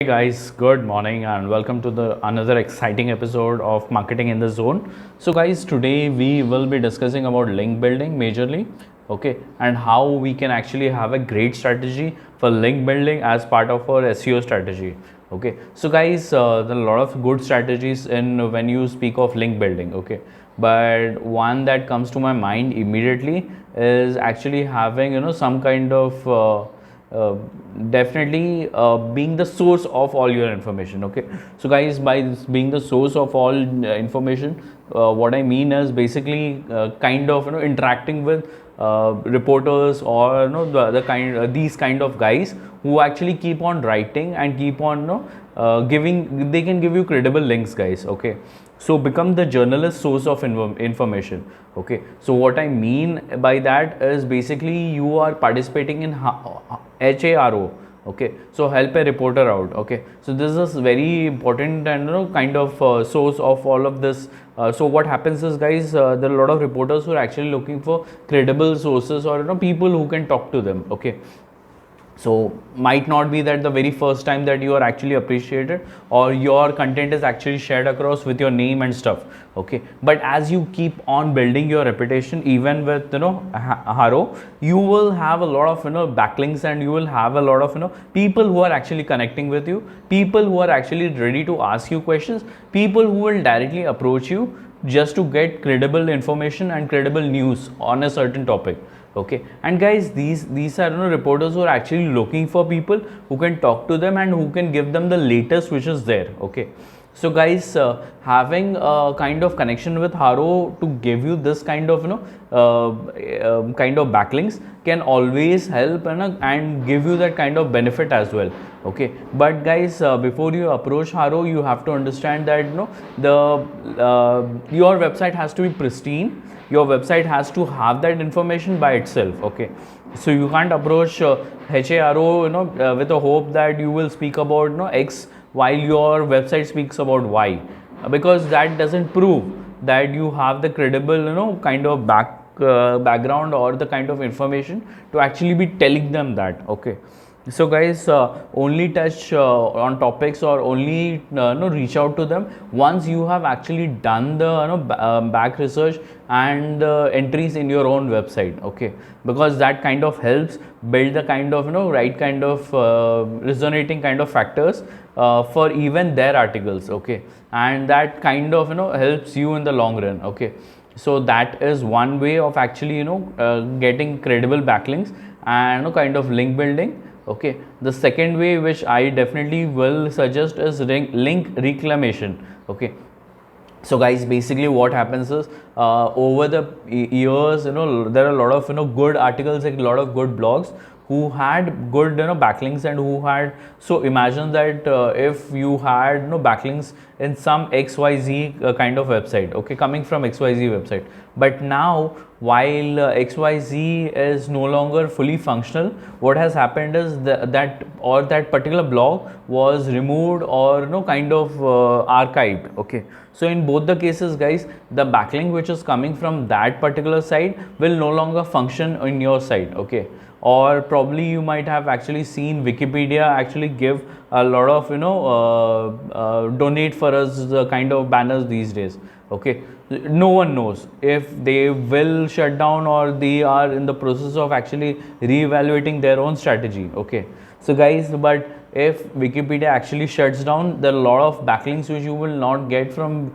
Hey guys, good morning and welcome to the another exciting episode of Marketing in the Zone. So guys, today we will be discussing about link building majorly, okay, and how we can actually have a great strategy for link building as part of our SEO strategy. Okay, so guys, there are a lot of good strategies in when you speak of link building. Okay, but one that comes to my mind immediately is actually having some kind of uh, definitely being the source of all your information. Okay, so guys, by being the source of all information, what I mean is basically kind of interacting with reporters or the kind these kind of guys who actually keep on writing and keep on giving, they can give you credible links, guys. Okay, so become the journalist source of information. Okay, so what I mean by that is basically you are participating in HARO. Okay, so help a reporter out. Okay, so this is very important and kind of source of all of this. So what happens is, guys, there are a lot of reporters who are actually looking for credible sources or people who can talk to them. Okay, so might not be that the very first time that you are actually appreciated or your content is actually shared across with your name and stuff. Okay, but as you keep on building your reputation, even with Haro, you will have a lot of backlinks, and you will have a lot of people who are actually connecting with you, people who are actually ready to ask you questions, people who will directly approach you just to get credible information and credible news on a certain topic. Okay, and guys, these are reporters who are actually looking for people who can talk to them and who can give them the latest which is there. Okay, so guys, having a kind of connection with Haro to give you this kind of kind of backlinks can always help and give you that kind of benefit as well. Okay, but guys, before you approach Haro, you have to understand that the your website has to be pristine. Your website has to have that information by itself. Okay, so you can't approach HARO with a hope that you will speak about X while your website speaks about Y, because that doesn't prove that you have the credible kind of background or the kind of information to actually be telling them that. Okay, so guys, only touch on topics or only reach out to them once you have actually done the back research and entries in your own website. Okay, because that kind of helps build the kind of right kind of resonating kind of factors for even their articles. Okay, and that kind of helps you in the long run. Okay, so that is one way of actually getting credible backlinks and kind of link building. Okay, the second way which I definitely will suggest is link reclamation. Okay, so guys, basically what happens is, over the years, there are a lot of good articles, like a lot of good blogs who had good backlinks, and who had, so imagine that if you had backlinks in some XYZ kind of website, okay, coming from XYZ website, but now while XYZ is no longer fully functional, what has happened is that particular blog was removed or kind of archived. Okay, so in both the cases, guys, the backlink which is coming from that particular site will no longer function in your site. Okay, or probably you might have actually seen Wikipedia actually give a lot of donate for us kind of banners these days. Okay, no one knows if they will shut down or they are in the process of actually reevaluating their own strategy. Okay, so guys, but if Wikipedia actually shuts down, there are a lot of backlinks which you will not get from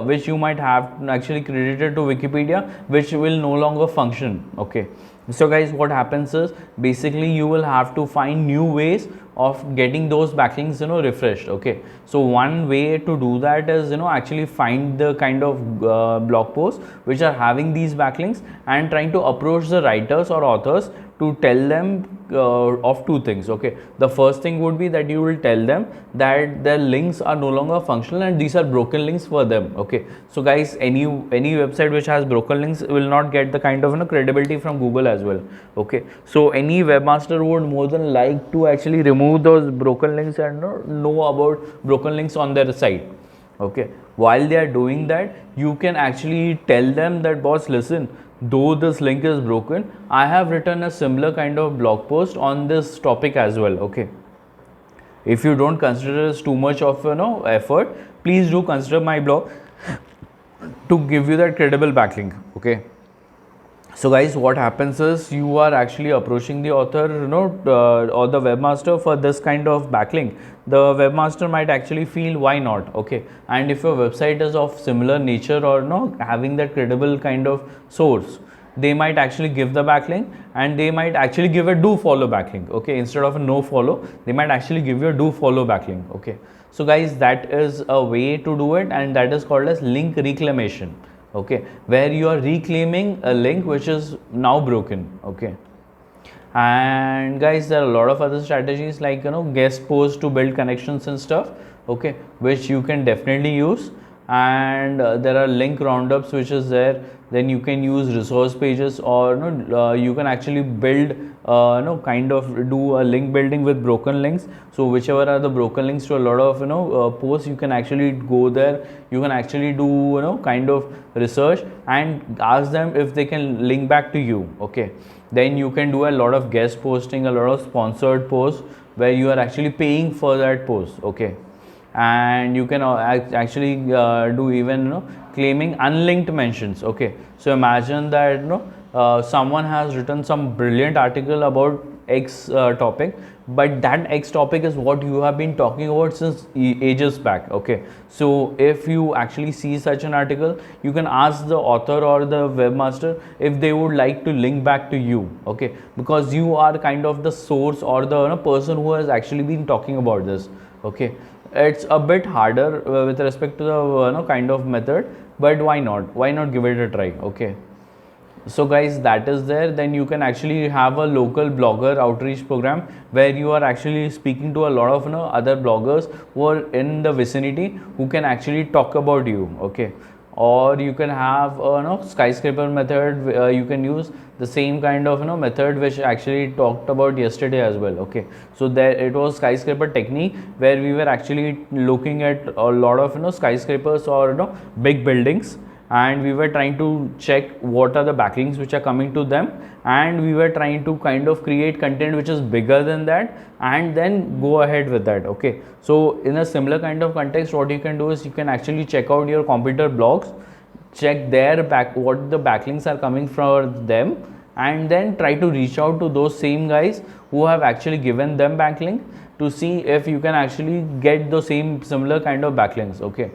which you might have actually credited to Wikipedia, which will no longer function. Okay, so guys, what happens is basically you will have to find new ways of getting those backlinks refreshed. Okay, so one way to do that is actually find the kind of blog posts which are having these backlinks and trying to approach the writers or authors to tell them of two things. Okay, the first thing would be that you will tell them that their links are no longer functional and these are broken links for them. Okay, so guys, any website which has broken links will not get the kind of credibility from Google as well. Okay, so any webmaster would more than like to actually remove those broken links and know about broken links on their site. Okay, while they are doing that, you can actually tell them that, boss, listen, though this link is broken, I have written a similar kind of blog post on this topic as well. Okay, If you don't consider this too much of effort, please do consider my blog to give you that credible backlink. Okay, so guys, what happens is you are actually approaching the author, or the webmaster for this kind of backlink. The webmaster might actually feel why not, okay. And if your website is of similar nature or having that credible kind of source, they might actually give the backlink, and they might actually give a do follow backlink, okay. Instead of a no follow, they might actually give you a do follow backlink, okay. So guys, that is a way to do it, and that is called as link reclamation, okay, where you are reclaiming a link which is now broken, okay. And guys, there are a lot of other strategies like guest posts to build connections and stuff, okay, which you can definitely use. And there are link roundups which is there. Then you can use resource pages, or you can actually build kind of do a link building with broken links. So whichever are the broken links to a lot of posts, you can actually go there, you can actually do kind of research and ask them if they can link back to you, okay. Then you can do a lot of guest posting, a lot of sponsored posts where you are actually paying for that post, okay. And you can actually do even claiming unlinked mentions, okay. So imagine that someone has written some brilliant article about X topic, but that X topic is what you have been talking about since ages back, okay. So if you actually see such an article, you can ask the author or the webmaster if they would like to link back to you, okay, because you are kind of the source or the person who has actually been talking about this, okay. It's a bit harder with respect to the kind of method, but why not give it a try, okay. So guys, that is there. Then you can actually have a local blogger outreach program where you are actually speaking to a lot of other bloggers who are in the vicinity who can actually talk about you, okay. Or you can have skyscraper method. You can use the same kind of method which actually talked about yesterday as well, okay. So there it was skyscraper technique, where we were actually looking at a lot of skyscrapers or big buildings, and we were trying to check what are the backlinks which are coming to them, and we were trying to kind of create content which is bigger than that and then go ahead with that, okay. So in a similar kind of context, what you can do is you can actually check out your competitor blogs, check their what the backlinks are coming from them, and then try to reach out to those same guys who have actually given them backlink to see if you can actually get the same similar kind of backlinks, okay.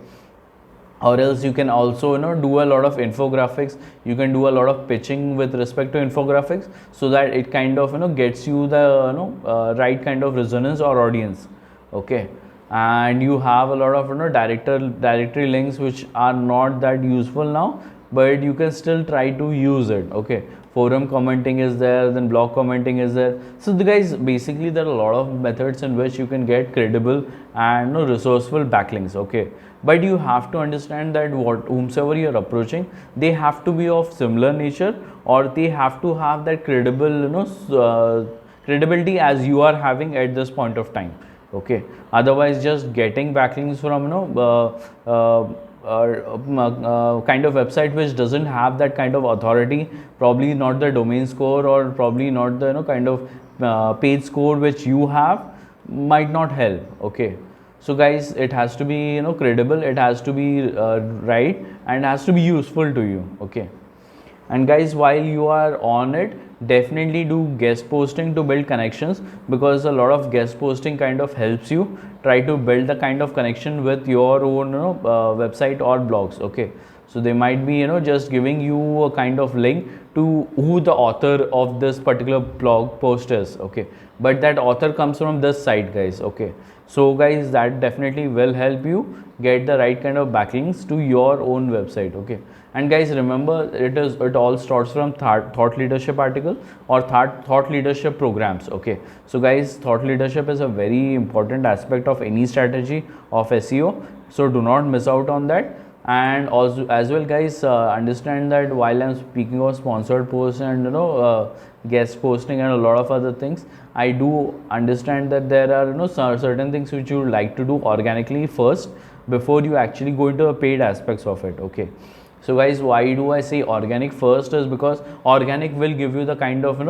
Or else you can also do a lot of infographics, you can do a lot of pitching with respect to infographics, so that it kind of gets you the right kind of resonance or audience, okay. And you have a lot of directory links which are not that useful now, but you can still try to use it, okay. Forum commenting is there, then blog commenting is there. So the guys, basically there are a lot of methods in which you can get credible and resourceful backlinks, okay. But you have to understand that whomsoever you are approaching, they have to be of similar nature, or they have to have that credible credibility as you are having at this point of time, okay. Otherwise, just getting backlinks from kind of website which doesn't have that kind of authority, probably not the domain score, or probably not the kind of page score which you have, might not help, okay. So guys, it has to be credible, it has to be right, and has to be useful to you, okay. And guys, while you are on it, definitely do guest posting to build connections, because a lot of guest posting kind of helps you try to build the kind of connection with your own website or blogs, okay. So they might be just giving you a kind of link to who the author of this particular blog post is, okay, but that author comes from this site, guys, okay. So guys, that definitely will help you get the right kind of backlinks to your own website, okay. And guys, remember, it all starts from thought leadership article or thought leadership programs, okay. So guys, thought leadership is a very important aspect of any strategy of SEO, so do not miss out on that. And also as well, guys, understand that while I'm speaking of sponsored posts and guest posting and a lot of other things, I do understand that there are certain things which you would like to do organically first before you actually go into the paid aspects of it, okay. So guys, why do I say organic first is because organic will give you the kind of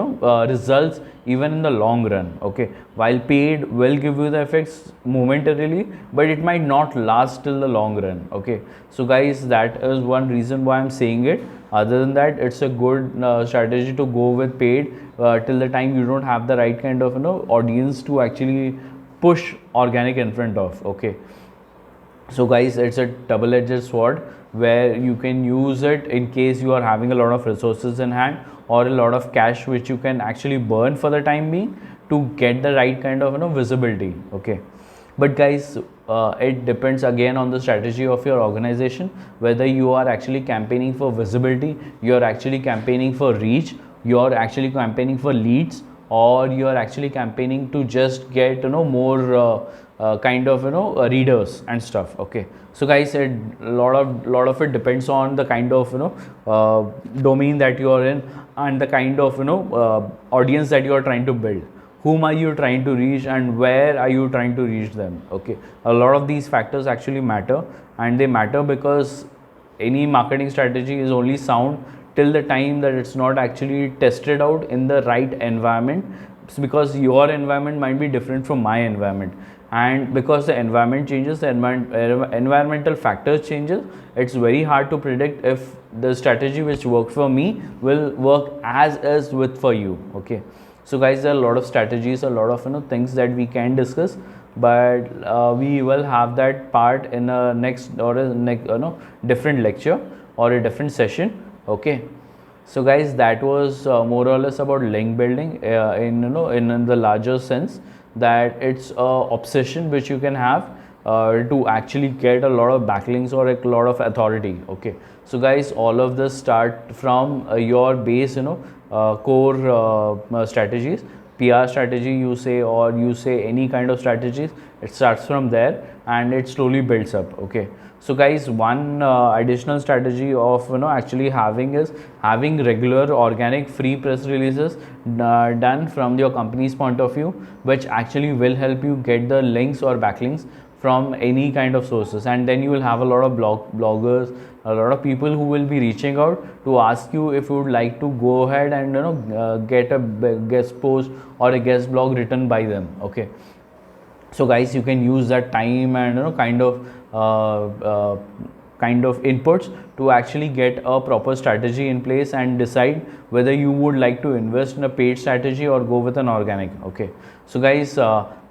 results even in the long run. Okay, while paid will give you the effects momentarily, but it might not last till the long run. Okay, so guys, that is one reason why I'm saying it. Other than that, it's a good strategy to go with paid till the time you don't have the right kind of audience to actually push organic in front of. Okay, so guys, it's a double-edged sword where you can use it in case you are having a lot of resources in hand or a lot of cash which you can actually burn for the time being to get the right kind of visibility. Okay, but guys, it depends again on the strategy of your organization, whether you are actually campaigning for visibility, you are actually campaigning for reach, you are actually campaigning for leads, or you are actually campaigning to just get more kind of readers and stuff. Okay, so guys, a lot of it depends on the kind of domain that you are in and the kind of audience that you are trying to build. Whom are you trying to reach and where are you trying to reach them? Okay, a lot of these factors actually matter, and they matter because any marketing strategy is only sound till the time that it's not actually tested out in the right environment. It's because your environment might be different from my environment, and because the environment changes, the environmental factors changes, it's very hard to predict if the strategy which worked for me will work as is with for you. Okay, so guys, there are a lot of strategies, a lot of things that we can discuss, but we will have that part in a next or a different lecture or a different session. Okay, so guys, that was more or less about link building in the larger sense, that it's a obsession which you can have to actually get a lot of backlinks or a lot of authority. Okay, so guys, all of this start from your base core strategies, PR strategy you say, or you say any kind of strategies. It starts from there and it slowly builds up. Okay, so guys, one additional strategy of actually having is having regular organic free press releases done from your company's point of view, which actually will help you get the links or backlinks from any kind of sources, and then you will have a lot of bloggers, a lot of people who will be reaching out to ask you if you would like to go ahead and get a guest post or a guest blog written by them. Okay, so guys, you can use that time and kind of inputs to actually get a proper strategy in place and decide whether you would like to invest in a paid strategy or go with an organic. Okay, so guys,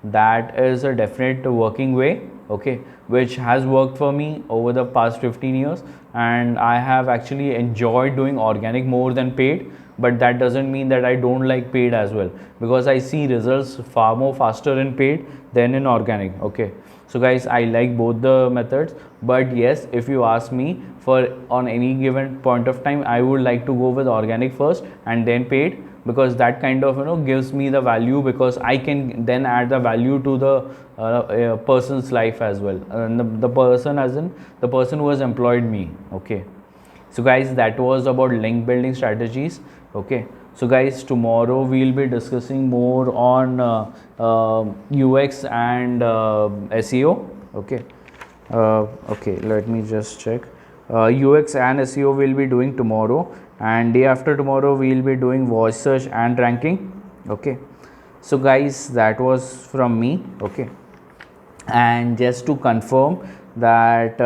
that is a definite working way, okay, which has worked for me over the past 15 years, and I have actually enjoyed doing organic more than paid. But that doesn't mean that I don't like paid as well, because I see results far more faster in paid than in organic. Okay, so guys, I like both the methods, but yes, if you ask me for on any given point of time, I would like to go with organic first and then paid, because that kind of gives me the value, because I can then add the value to the person's life as well, the person as in the person who has employed me. Okay, so guys, that was about link building strategies. Okay, so guys, tomorrow we'll be discussing more on UX and SEO. Okay, okay, let me just check. UX and SEO we'll be doing tomorrow, and day after tomorrow we'll be doing voice search and ranking. Okay, so guys, that was from me. Okay, and just to confirm that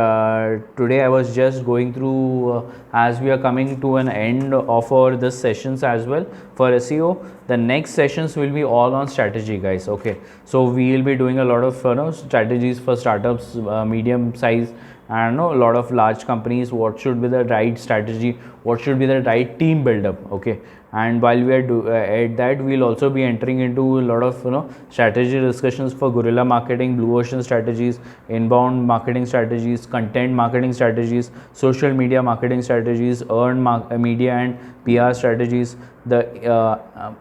today I was just going through as we are coming to an end of our this sessions as well for SEO. The next sessions will be all on strategy, guys. Okay, so we will be doing a lot of strategies for startups, medium size, and a lot of large companies. What should be the right strategy, what should be the right team build up. Okay, and while we are at that, we'll also be entering into a lot of strategy discussions for guerrilla marketing, blue ocean strategies, inbound marketing strategies, content marketing strategies, social media marketing strategies, earned media and PR strategies, the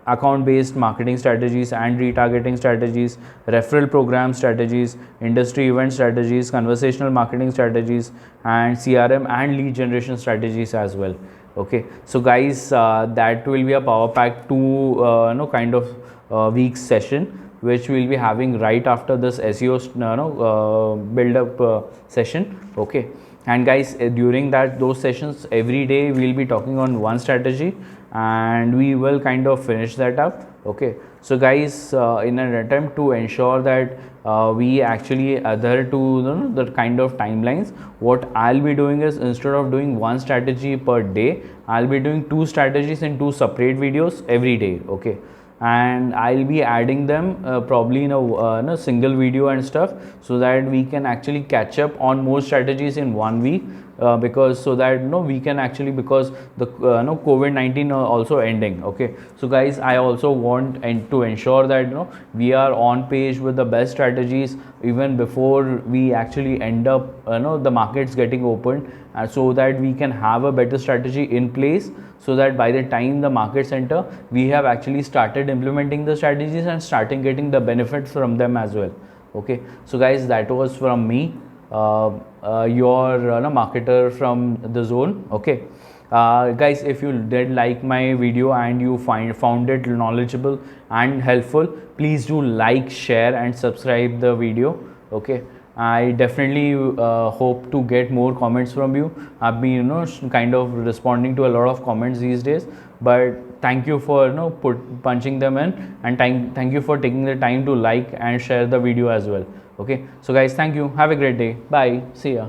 account based marketing strategies and retargeting strategies, referral program strategies, industry event strategies, conversational marketing strategies, and CRM and lead generation strategies as well. Okay, so guys, that will be a power pack 2 kind of week session, which we'll be having right after this SEO build up session. Okay, And guys, during those sessions every day we'll be talking on one strategy, and we will kind of finish that up. Okay, so guys, in an attempt to ensure that we actually adhere to the kind of timelines, what I'll be doing is, instead of doing one strategy per day, I'll be doing two strategies in two separate videos every day. Okay, and I'll be adding them probably in a single video and stuff, so that we can actually catch up on more strategies in 1 week, because so that we can actually, because the COVID-19 also ending. Okay, so guys, I also want to ensure that we are on page with the best strategies even before we actually end up the markets getting opened, so that we can have a better strategy in place, so that by the time the markets enter, we have actually started implementing the strategies and starting getting the benefits from them as well. Okay, so guys, that was from me, your marketer from the zone. Okay, guys, if you did like my video and you found it knowledgeable and helpful, please do like, share and subscribe the video. Okay, I definitely hope to get more comments from you. I've been kind of responding to a lot of comments these days, but thank you for punching them in, and thank you for taking the time to like and share the video as well. Okay, so guys, thank you, have a great day, bye, see ya.